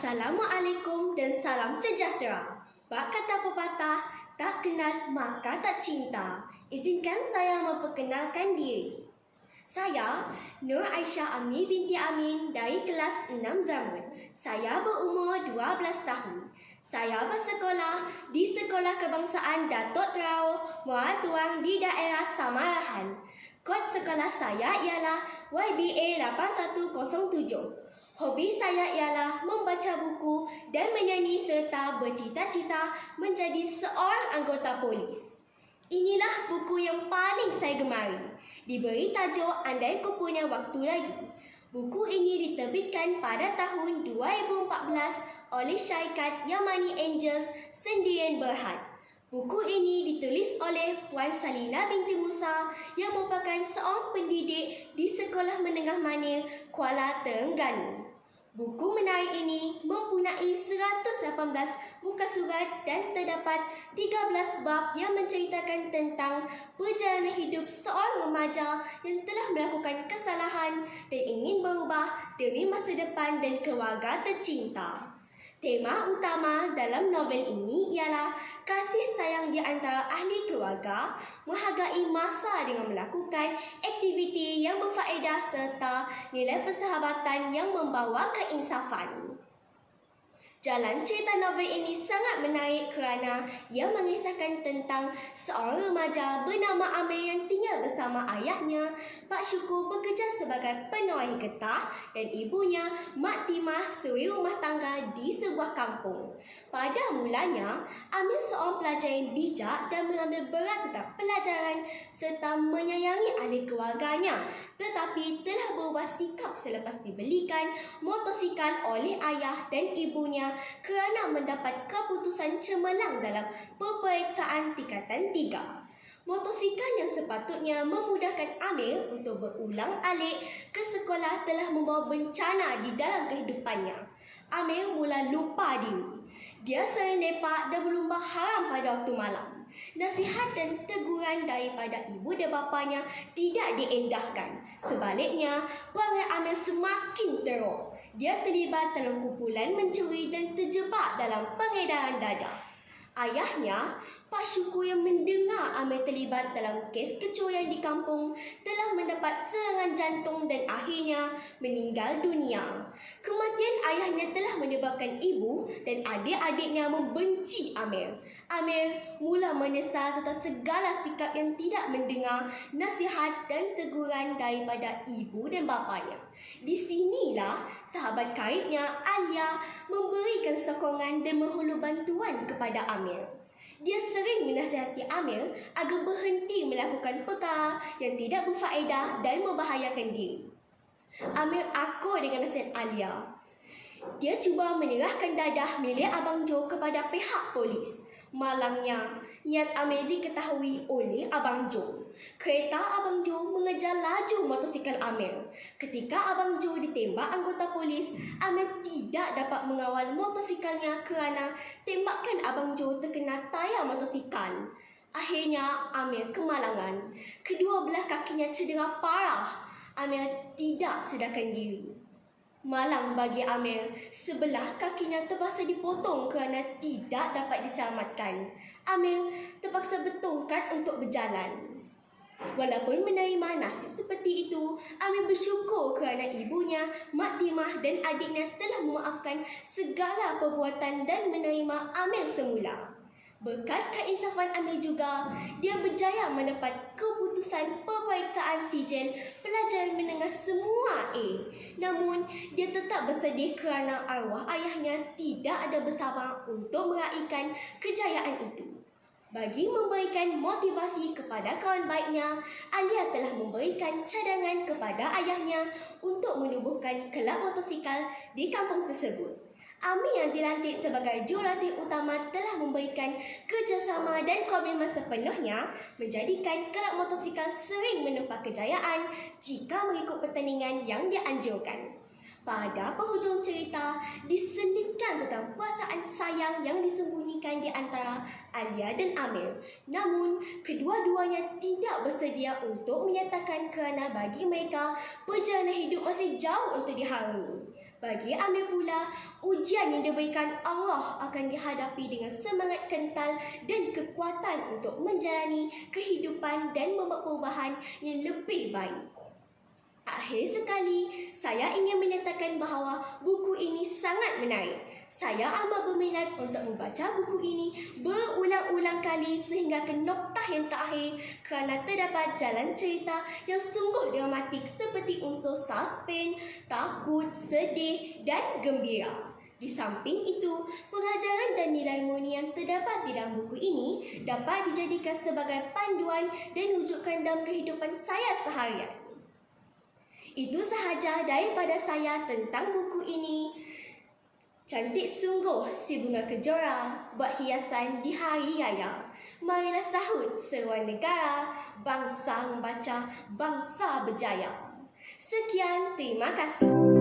Assalamualaikum dan salam sejahtera. Bak kata pepatah, tak kenal maka tak cinta. Izinkan saya memperkenalkan diri. Saya Nur Aisyah Ami binti Amin dari kelas 6 Zamrud. Saya berumur 12 tahun. Saya bersekolah di Sekolah Kebangsaan Datuk Terau, Muara Tuang di daerah Samarahan. Kod sekolah saya ialah YBA 8107. Hobi saya ialah membaca buku dan menyanyi serta bercita-cita menjadi seorang anggota polis. Inilah buku yang paling saya gemari. Diberi tajuk Andai Ku Punya Waktu Lagi. Buku ini diterbitkan pada tahun 2014 oleh syarikat Yamani Angels Sendirian Berhad. Buku ini ditulis oleh Puan Salina binti Musa yang merupakan seorang pendidik di Sekolah Menengah Manir, Kuala Terengganu. Buku menarik ini mempunyai 118 muka surat dan terdapat 13 bab yang menceritakan tentang perjalanan hidup seorang remaja yang telah melakukan kesalahan dan ingin berubah demi masa depan dan keluarga tercinta. Tema utama dalam novel ini ialah kasih sayang di antara ahli keluarga, menghargai masa dengan melakukan aktiviti yang berfaedah serta nilai persahabatan yang membawa keinsafan. Jalan cerita novel ini sangat menarik kerana ia mengisahkan tentang seorang remaja bernama Amir yang tinggal bersama ayahnya, Pak Syukur bekerja sebagai penuai getah dan ibunya, Mak Timah, suri rumah tangga di sebuah kampung. Pada mulanya, Amir seorang pelajar yang bijak dan mengambil berat tentang pelajaran serta menyayangi ahli keluarganya, tetapi telah berubah sikap selepas dibelikan motosikal oleh ayah dan ibunya kerana mendapat keputusan cemerlang dalam peperiksaan tingkatan 3. Motosikal yang sepatutnya memudahkan Amir untuk berulang-alik ke sekolah telah membawa bencana di dalam kehidupannya. Amir mula lupa diri. Dia sering lepak dan berlumba haram pada waktu malam. Nasihat dan teguran daripada ibu dan bapanya tidak diendahkan. Sebaliknya, perangai Amir semakin teruk. Dia terlibat dalam kumpulan mencuri dan terjebak dalam pengedaran dadah. Ayahnya, Pak Syukur yang mendengar Amir terlibat dalam kes kecurian di kampung telah mendapat serangan jantung dan akhirnya meninggal dunia. Kematian ayahnya telah menyebabkan ibu dan adik-adiknya membenci Amir. Amir mula menyesal tentang segala sikap yang tidak mendengar nasihat dan teguran daripada ibu dan bapanya. Di sinilah sahabat karibnya Alia memberikan sokongan dan menghulu bantuan kepada Amir. Dia sering menasihati Amir agar berhenti melakukan perkara yang tidak berfaedah dan membahayakan diri. Amir akur dengan nasihat Alia. Dia cuba menyerahkan dadah milik Abang Jo kepada pihak polis. Malangnya, niat Amir diketahui oleh Abang Jo. Kereta Abang Jo mengejar laju motosikal Amir. Ketika Abang Jo ditembak anggota polis, Amir tidak dapat mengawal motosikalnya kerana tembakan Abang Jo terkena tayar motosikal. Akhirnya, Amir kemalangan. Kedua belah kakinya cedera parah. Amir tidak sedarkan diri. Malang bagi Amir, sebelah kakinya terpaksa dipotong kerana tidak dapat diselamatkan. Amir terpaksa bertongkat untuk berjalan. Walaupun menerima nasib seperti itu, Amir bersyukur kerana ibunya, Mak Timah dan adiknya telah memaafkan segala perbuatan dan menerima Amir semula. Berkat keinsafan Amir juga, dia berjaya mendapat keputusan peperiksaan sijil pelajaran menengah semua A. Namun, dia tetap bersedih kerana arwah ayahnya tidak ada bersama untuk meraihkan kejayaan itu. Bagi memberikan motivasi kepada kawan baiknya, Alia telah memberikan cadangan kepada ayahnya untuk menubuhkan kelab motosikal di kampung tersebut. Amir yang dilantik sebagai jurulatih utama telah memberikan kerjasama dan komitmen sepenuhnya menjadikan kelab motosikal sering menempah kejayaan jika mengikut pertandingan yang dianjurkan. Pada penghujung cerita, diselitkan tentang perasaan sayang yang disembunyikan di antara Alia dan Amir. Namun, kedua-duanya tidak bersedia untuk menyatakan kerana bagi mereka, perjalanan hidup masih jauh untuk diharungi. Bagi Amir pula, ujian yang diberikan Allah akan dihadapi dengan semangat kental dan kekuatan untuk menjalani kehidupan dan membuat perubahan yang lebih baik. Akhir sekali, saya ingin menyatakan bahawa buku ini sangat menarik. Saya amat berminat untuk membaca buku ini berulang-ulang kali sehingga ke noktah yang terakhir kerana terdapat jalan cerita yang sungguh dramatik seperti unsur suspense, takut, sedih dan gembira. Di samping itu, pengajaran dan nilai murni yang terdapat di dalam buku ini dapat dijadikan sebagai panduan dan rujukan dalam kehidupan saya seharian. Itu sahaja daripada saya tentang buku ini. Cantik sungguh si bunga kejora buat hiasan di hari raya. Marilah sahut seruan negara, bangsa membaca, bangsa berjaya. Sekian, terima kasih.